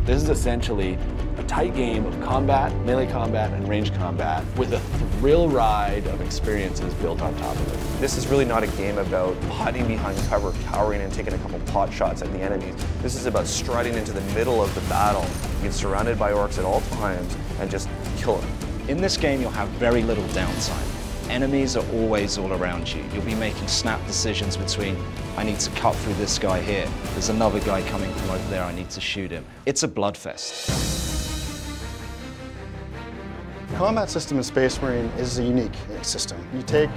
This is essentially a tight game of combat, melee combat, and range combat with a thrill ride of experiences built on top of it. This is really not a game about hiding behind cover, cowering, and taking a couple pot shots at the enemies. This is about striding into the middle of the battle, being surrounded by orcs at all times, and just kill them. In this game, you'll have very little downtime. Enemies are always all around you. You'll be making snap decisions between, I need to cut through this guy here. There's another guy coming from over there, I need to shoot him. It's a bloodfest. The combat system in Space Marine is a unique system. You take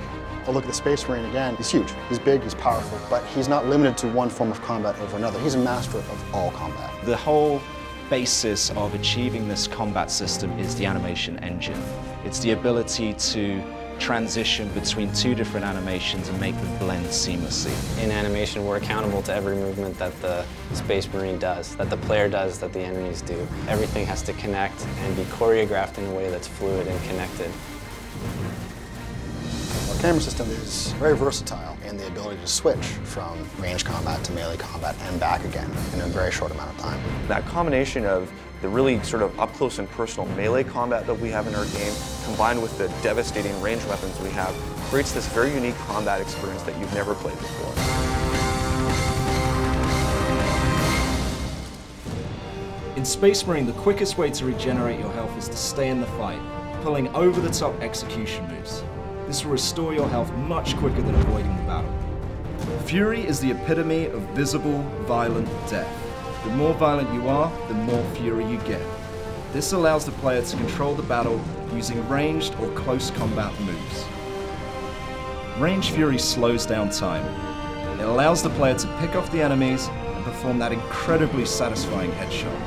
a look at the Space Marine again, he's huge, he's big, he's powerful, but he's not limited to one form of combat over another. He's a master of all combat. The whole basis of achieving this combat system is the animation engine. It's the ability to transition between two different animations and make them blend seamlessly. In animation, we're accountable to every movement that the Space Marine does, that the player does, that the enemies do. Everything has to connect and be choreographed in a way that's fluid and connected. Our camera system is very versatile in the ability to switch from range combat to melee combat and back again in a very short amount of time. That combination of the really sort of up close and personal melee combat that we have in our game, combined with the devastating range weapons we have, creates this very unique combat experience that you've never played before. In Space Marine, the quickest way to regenerate your health is to stay in the fight, pulling over-the-top execution moves. This will restore your health much quicker than avoiding the battle. Fury is the epitome of visible, violent death. The more violent you are, the more fury you get. This allows the player to control the battle using ranged or close combat moves. Range Fury slows down time. It allows the player to pick off the enemies and perform that incredibly satisfying headshot.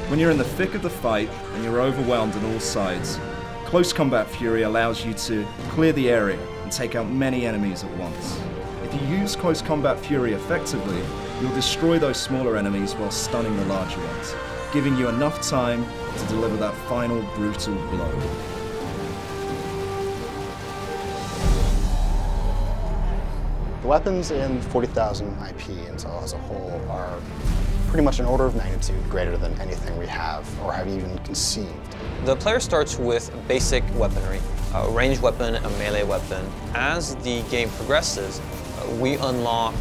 When you're in the thick of the fight and you're overwhelmed on all sides, Close Combat Fury allows you to clear the area and take out many enemies at once. If you use Close Combat Fury effectively, you'll destroy those smaller enemies while stunning the larger ones, giving you enough time to deliver that final brutal blow. The weapons in 40,000 IP as a whole are pretty much an order of magnitude greater than anything we have or have even conceived. The player starts with basic weaponry, a ranged weapon, a melee weapon. As the game progresses, we unlock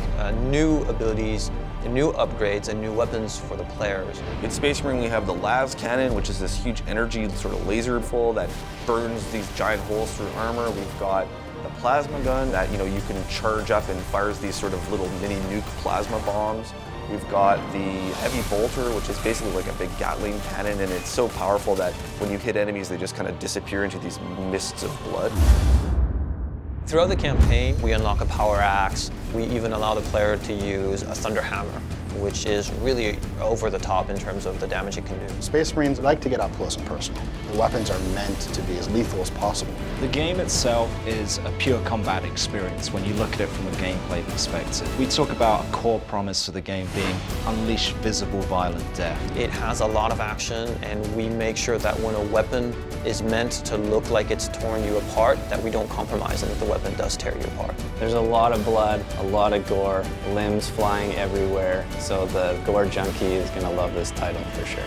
new abilities, new upgrades, and new weapons for the players. In Space Marine, we have the las cannon, which is this huge energy sort of laser full that burns these giant holes through armor. We've got the plasma gun that you can charge up and fires these sort of little mini nuke plasma bombs. We've got the heavy bolter, which is basically like a big Gatling cannon, and it's so powerful that when you hit enemies, they just kind of disappear into these mists of blood. Throughout the campaign, we unlock a power axe. We even allow the player to use a thunder hammer, which is really over the top in terms of the damage it can do. Space Marines like to get up close and personal. The weapons are meant to be as lethal as possible. The game itself is a pure combat experience when you look at it from a gameplay perspective. We talk about a core promise of the game being unleash visible violent death. It has a lot of action, and we make sure that when a weapon is meant to look like it's torn you apart, that we don't compromise and that the weapon does tear you apart. There's a lot of blood, a lot of gore, limbs flying everywhere, so the gore junkie is going to love this title for sure.